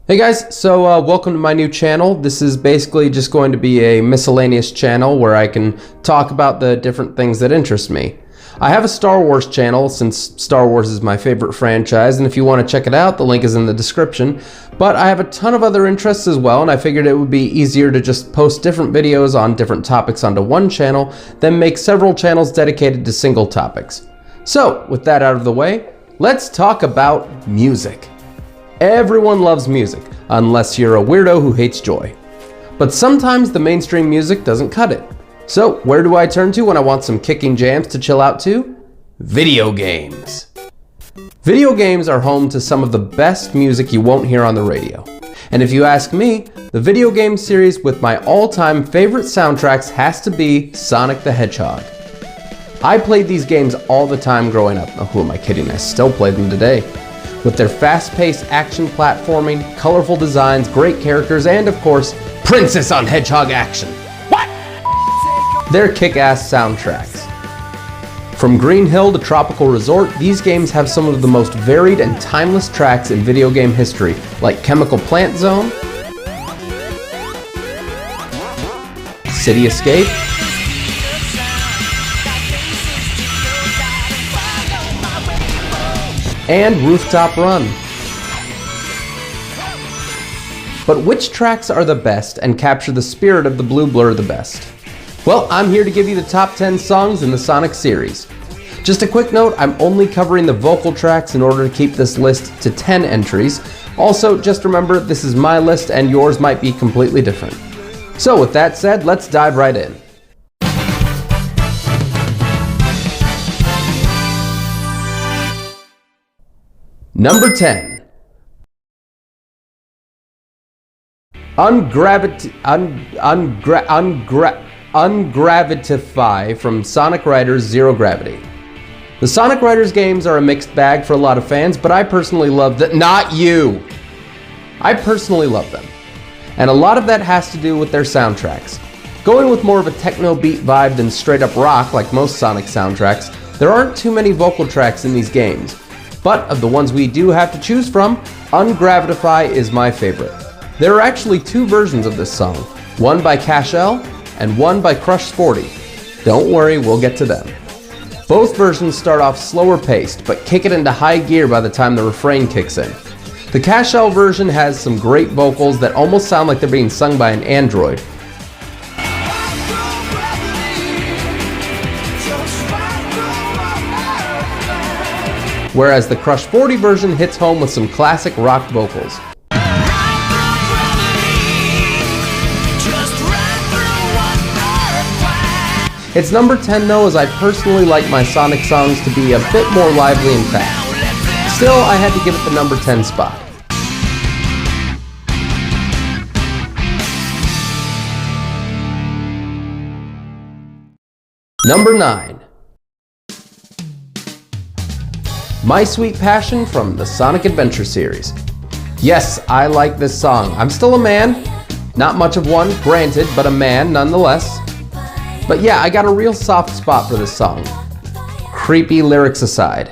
Hey guys, so welcome to my new channel. This is basically just going to be a miscellaneous channel where I can talk about the different things that interest me. I have a Star Wars channel since Star Wars is my favorite franchise, and if you want to check it out, the link is in the description. But I have a ton of other interests as well, and I figured it would be easier to just post different videos on different topics onto one channel than make several channels dedicated to single topics. So, with that out of the way, let's talk about music. Everyone loves music, unless you're a weirdo who hates joy. But sometimes the mainstream music doesn't cut it. So where do I turn to when I want some kicking jams to chill out to? Video games. Video games are home to some of the best music you won't hear on the radio. And if you ask me, the video game series with my all-time favorite soundtracks has to be Sonic the Hedgehog. I played these games all the time growing up. Oh, who am I kidding? I still play them today. With their fast-paced action platforming, colorful designs, great characters, and of course, Princess on Hedgehog action. What? They're kick-ass soundtracks. From Green Hill to Tropical Resort, these games have some of the most varied and timeless tracks in video game history, like Chemical Plant Zone, City Escape, and Rooftop Run. But which tracks are the best and capture the spirit of the Blue Blur the best? Well, I'm here to give you the top 10 songs in the Sonic series. Just a quick note, I'm only covering the vocal tracks in order to keep this list to 10 entries. Also, just remember, this is my list and yours might be completely different. So with that said, let's dive right in. Number 10. Ungravitify from Sonic Riders Zero Gravity. The Sonic Riders games are a mixed bag for a lot of fans, but I personally love them. Not you! I personally love them. And a lot of that has to do with their soundtracks. Going with more of a techno beat vibe than straight up rock like most Sonic soundtracks, there aren't too many vocal tracks in these games. But of the ones we do have to choose from, Ungravitify is my favorite. There are actually two versions of this song, one by Cash-L and one by Crush Sporty. Don't worry, we'll get to them. Both versions start off slower paced, but kick it into high gear by the time the refrain kicks in. The Cash-L version has some great vocals that almost sound like they're being sung by an android. Whereas the Crush 40 version hits home with some classic rock vocals. It's number 10 though, as I personally like my Sonic songs to be a bit more lively and fast. Still, I had to give it the number 10 spot. Number 9. My Sweet Passion from the Sonic Adventure series. Yes, I like this song. I'm still a man. Not much of one, granted, but a man nonetheless. But yeah, I got a real soft spot for this song. Creepy lyrics aside.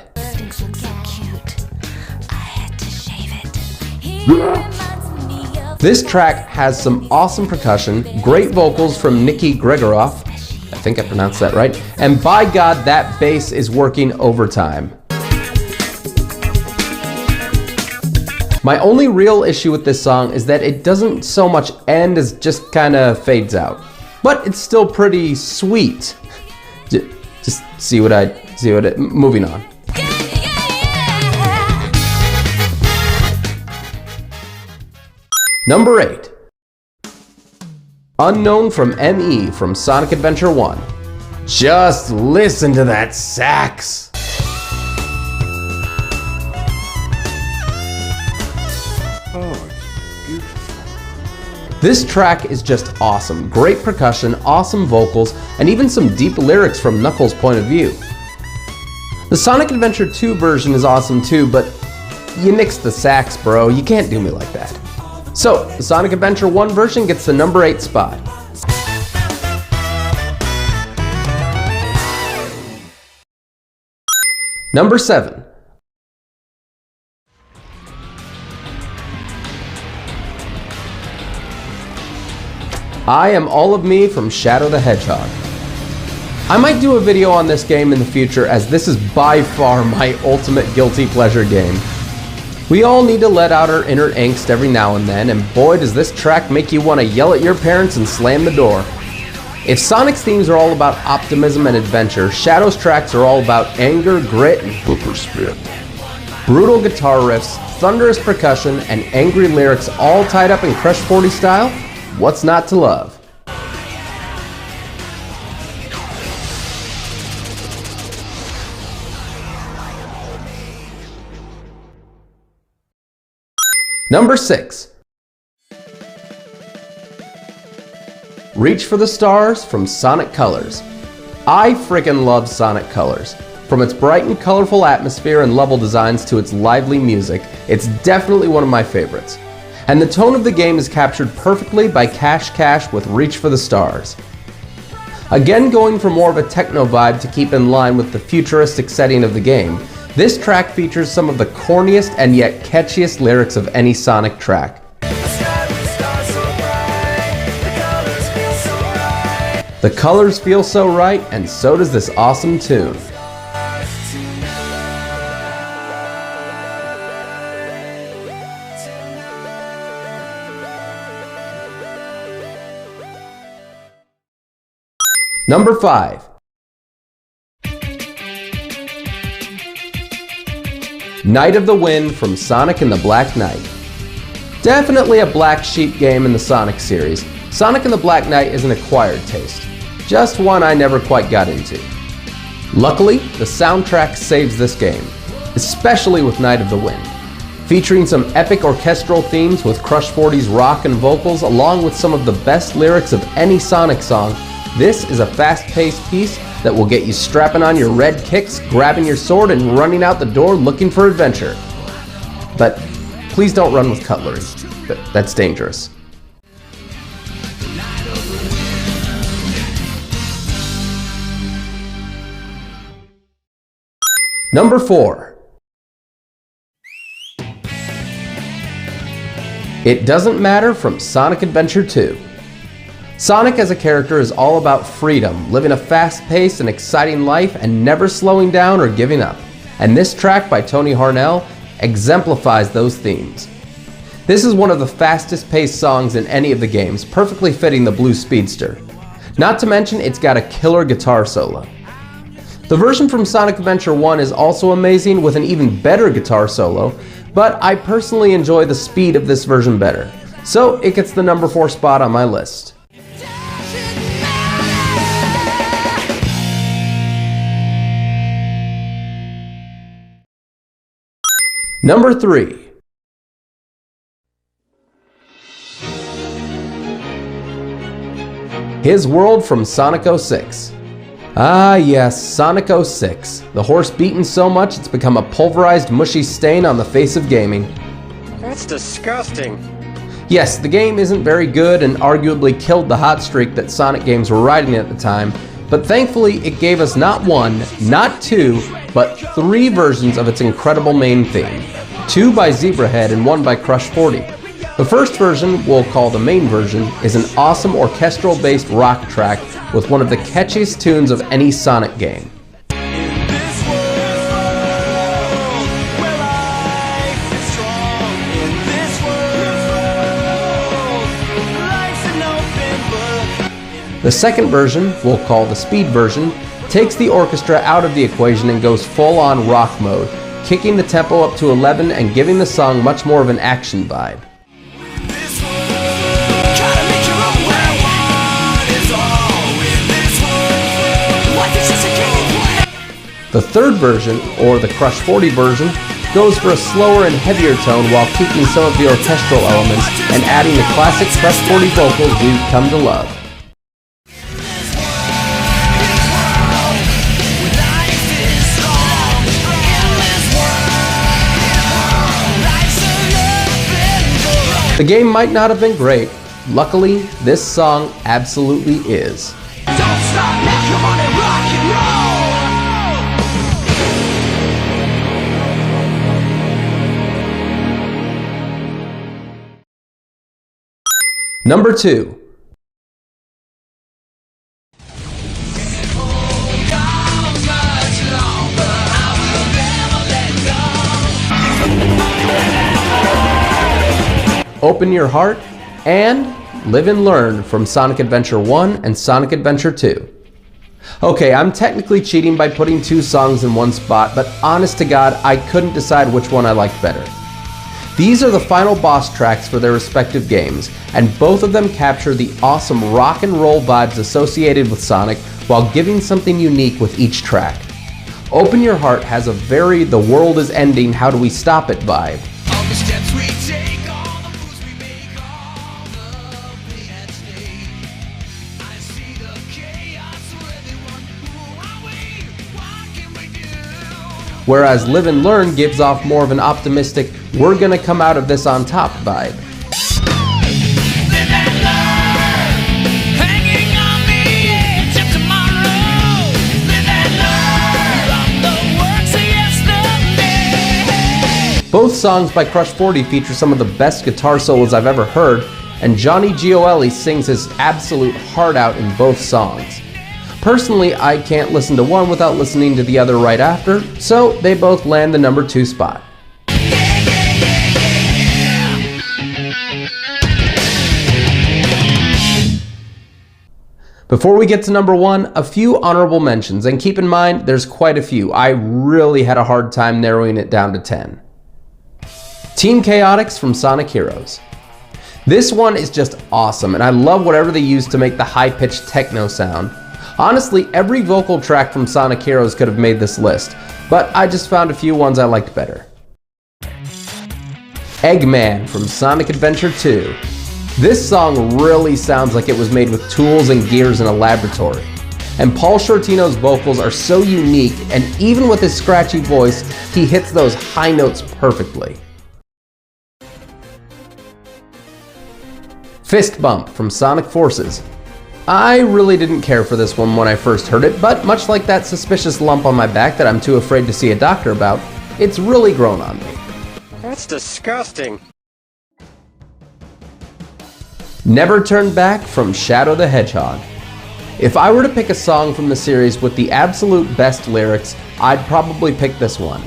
This track has some awesome percussion, great vocals from Nikki Gregoroff, I think I pronounced that right, and by God, that bass is working overtime. My only real issue with this song is that it doesn't so much end as just kinda fades out. But it's still pretty sweet. Just moving on. Number 8. Unknown from ME from Sonic Adventure 1. Just listen to that sax. This track is just awesome. Great percussion, awesome vocals, and even some deep lyrics from Knuckles' point of view. The Sonic Adventure 2 version is awesome too, but you nixed the sax, bro. You can't do me like that. So, the Sonic Adventure 1 version gets the number 8 spot. Number 7. I am all of me from Shadow the Hedgehog. I might do a video on this game in the future, as this is by far my ultimate guilty pleasure game. We all need to let out our inner angst every now and then, and boy does this track make you want to yell at your parents and slam the door. If Sonic's themes are all about optimism and adventure, Shadow's tracks are all about anger, grit, and hooper spit. Brutal guitar riffs, thunderous percussion, and angry lyrics all tied up in Crush 40 style? What's not to love? Number 6. Reach for the Stars from Sonic Colors. I frickin' love Sonic Colors. From its bright and colorful atmosphere and level designs to its lively music, it's definitely one of my favorites. And the tone of the game is captured perfectly by Cash Cash with Reach for the Stars. Again, going for more of a techno vibe to keep in line with the futuristic setting of the game, this track features some of the corniest and yet catchiest lyrics of any Sonic track. The colors feel so right, and so does this awesome tune. Number 5. Night of the Wind from Sonic and the Black Knight. Definitely a black sheep game in the Sonic series, Sonic and the Black Knight is an acquired taste. Just one I never quite got into. Luckily, the soundtrack saves this game, especially with Night of the Wind. Featuring some epic orchestral themes with Crush 40's rock and vocals, along with some of the best lyrics of any Sonic song, this is a fast-paced piece that will get you strapping on your red kicks, grabbing your sword, and running out the door looking for adventure. But please don't run with cutlery. That's dangerous. Number 4. It Doesn't Matter from Sonic Adventure 2. Sonic as a character is all about freedom, living a fast-paced and exciting life and never slowing down or giving up. And this track by Tony Harnell exemplifies those themes. This is one of the fastest-paced songs in any of the games, perfectly fitting the Blue Speedster. Not to mention, it's got a killer guitar solo. The version from Sonic Adventure 1 is also amazing with an even better guitar solo, but I personally enjoy the speed of this version better. So it gets the number 4 spot on my list. Number 3. His World from Sonic 06. Ah yes, Sonic 06. The horse beaten so much it's become a pulverized, mushy stain on the face of gaming. That's disgusting. Yes, the game isn't very good and arguably killed the hot streak that Sonic games were riding at the time, but thankfully it gave us not one, not two, but 3 versions of its incredible main theme. 2 by Zebrahead and 1 by Crush 40. The first version, we'll call the main version, is an awesome orchestral-based rock track with one of the catchiest tunes of any Sonic game. The second version, we'll call the speed version, takes the orchestra out of the equation and goes full-on rock mode, kicking the tempo up to 11 and giving the song much more of an action vibe. The third version, or the Crush 40 version, goes for a slower and heavier tone while keeping some of the orchestral elements and adding the classic Crush 40 vocals we've come to love. The game might not have been great. Luckily, this song absolutely is. Don't stop, make your money rock and roll. Number 2. Open Your Heart, and Live and Learn from Sonic Adventure 1 and Sonic Adventure 2. Okay, I'm technically cheating by putting 2 songs in one spot, but honest to God, I couldn't decide which one I liked better. These are the final boss tracks for their respective games, and both of them capture the awesome rock and roll vibes associated with Sonic while giving something unique with each track. Open Your Heart has a very the world is ending, how do we stop it vibe. All the steps we take, all the moves we make, all of the at stake. I see the chaos within one. Who are we? What can we do? Whereas Live and Learn gives off more of an optimistic, we're gonna come out of this on top vibe. Live and learn, hanging on the edge of tomorrow. Live and learn from the works of yesterday. Both songs by Crush 40 feature some of the best guitar solos I've ever heard, and Johnny Gioeli sings his absolute heart out in both songs. Personally, I can't listen to one without listening to the other right after, so they both land the number 2 spot. Before we get to number 1, a few honorable mentions, and keep in mind there's quite a few. I really had a hard time narrowing it down to 10. Team Chaotix from Sonic Heroes. This one is just awesome, and I love whatever they use to make the high-pitched techno sound. Honestly, every vocal track from Sonic Heroes could have made this list, but I just found a few ones I liked better. Eggman from Sonic Adventure 2. This song really sounds like it was made with tools and gears in a laboratory. And Paul Shortino's vocals are so unique, and even with his scratchy voice, he hits those high notes perfectly. Fist Bump from Sonic Forces. I really didn't care for this one when I first heard it, but much like that suspicious lump on my back that I'm too afraid to see a doctor about, it's really grown on me. That's disgusting. Never Turn Back from Shadow the Hedgehog. If I were to pick a song from the series with the absolute best lyrics, I'd probably pick this one.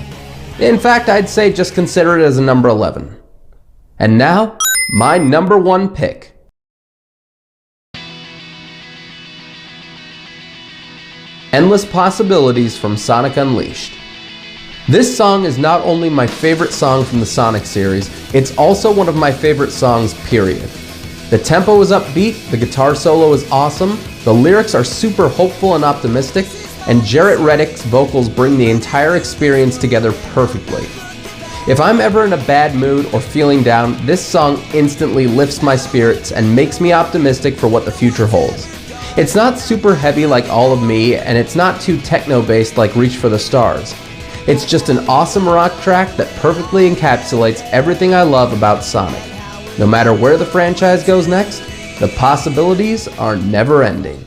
In fact, I'd say just consider it as a number 11. And now, my number 1 pick. Endless Possibilities from Sonic Unleashed. This song is not only my favorite song from the Sonic series, it's also one of my favorite songs, period. The tempo is upbeat, the guitar solo is awesome, the lyrics are super hopeful and optimistic, and Jarrett Reddick's vocals bring the entire experience together perfectly. If I'm ever in a bad mood or feeling down, this song instantly lifts my spirits and makes me optimistic for what the future holds. It's not super heavy like All of Me, and it's not too techno-based like Reach for the Stars. It's just an awesome rock track that perfectly encapsulates everything I love about Sonic. No matter where the franchise goes next, the possibilities are never ending.